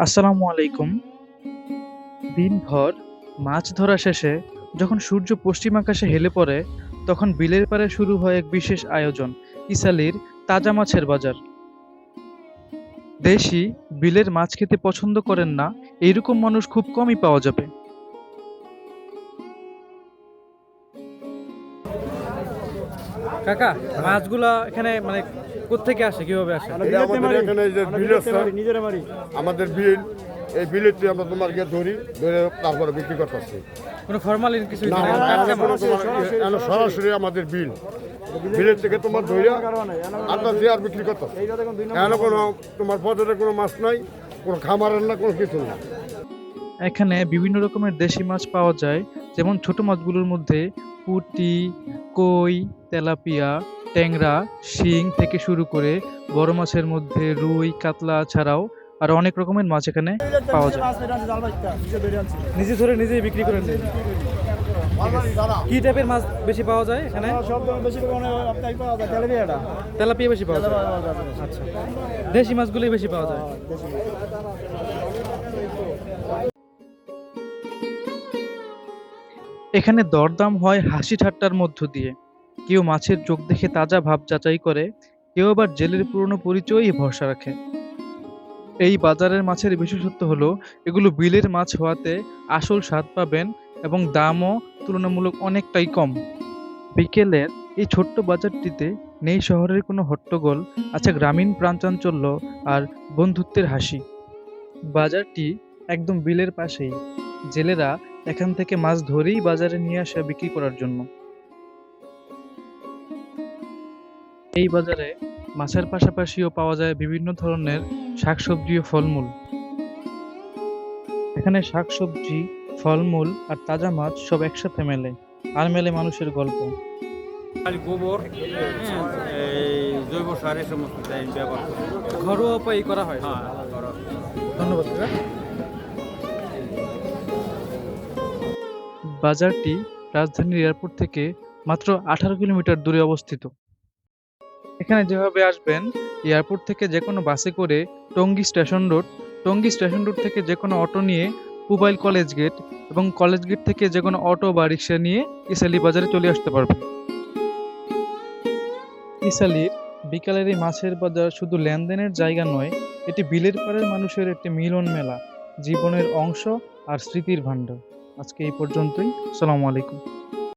আসসালামু আলাইকুম। দিনভর মাছ ধরা শেষে যখন সূর্য পশ্চিম আকাশে হেলে পড়ে, তখন বিলের পাড়ে শুরু হয় এক বিশেষ আয়োজন, ইসালির তাজা মাছের বাজার। দেশি বিলের মাছ খেতে পছন্দ করেন না, এইরকম মানুষ খুব কমই পাওয়া যাবে। কাকা, মাছগুলা এখানে মানে কোত্থেকে আসে, কিভাবে আসে? এটা আমাদের এখানে যে বিল আছে, আমাদের বিল, এই বিলের থেকে আমরা তোমার গিয়ে ধরি, ধরে তারপরে বিক্রি করতেছি। কোনো ফরমালিন কিছু না, এখানে সরাসরি আমাদের বিল, বিলের থেকে তোমার ধরে আটটা দিয়ে আর বিক্রি করতেছি। এখানে কোনো তোমার পথে কোনো মাছ নাই, কোনো খামারের না, কোনো কিছু না। এখানে বিভিন্ন রকমের দেশি মাছ পাওয়া যায়, যেমন ছোট মাছগুলোর মধ্যে পুঁটি, কই, তেলাপিয়া, ট্যাংরা, শিং থেকে শুরু করে বড় মাছের মধ্যে রুই, কাতলা ছাড়াও আরো অনেক রকমের মাছ এখানে পাওয়া যায়। নিজে ধরে নিজেই বিক্রি করে নেন। কি টাইপের মাছ বেশি পাওয়া যায় এখানে? তেলাপিয়া বেশি পাওয়া যায়। আচ্ছা, দেশি মাছগুলোই বেশি পাওয়া যায়। এখানে দরদাম হয় হাসি ঠাট্টার মধ্য দিয়ে। কেউ মাছের চোখ দেখে তাজা ভাব যাচাই করে, কেউ আবার জেলের পুরনো পরিচয়ই ভরসা রাখে। এই বাজারের মাছের বিশেষত্ব হলো এগুলো বিলের মাছ হওয়াতে আসল স্বাদ পাবেন এবং দামও তুলনামূলক অনেকটাই কম। বিকেলের এই ছোট্ট বাজারটিতে নেই শহরের কোনো হট্টগোল, আছে গ্রামীণ প্রাণচাঞ্চল্য আর বন্ধুত্বের হাসি। বাজারটি একদম বিলের পাশেই। জেলেরা এখান থেকে মাছ ধরেই বাজারে নিয়ে আসে বিক্রি করার জন্য। এই বাজারে মাছের পাশাপাশিও পাওয়া যায় বিভিন্ন ধরনের শাকসবজি ও ফলমূল। এখানে শাকসবজি, ফলমূল আর তাজা মাছ সব একসাথে মেলে, আর মেলে মানুষের গল্প। আর গোবর, এই জৈব সার এই সমস্ত ব্যবহার করি। ঘরোয়া উপায় করা হয়। হ্যাঁ, ধন্যবাদ কাকা। বাজারটি রাজধানীর এয়ারপোর্ট থেকে মাত্র 18 কিলোমিটার দূরে অবস্থিত। এখানে যেভাবে আসবেন, এয়ারপোর্ট থেকে যে কোনো বাসে করে টঙ্গী স্টেশন রোড থেকে যে কোনো অটো নিয়ে পুবাইল কলেজ গেট, এবং কলেজ গেট থেকে যে কোনো অটো বা রিক্সা নিয়ে ইসালি বাজারে চলে আসতে পারবেন। ইসালির বিকালের এই মাছের বাজার শুধু লেনদেনের জায়গা নয়, এটি বিলের পাড়ের মানুষের একটি মিলন মেলা, জীবনের অংশ আর স্মৃতির ভাণ্ডার। আজকে এই পর্যন্তই। আসসালামু আলাইকুম।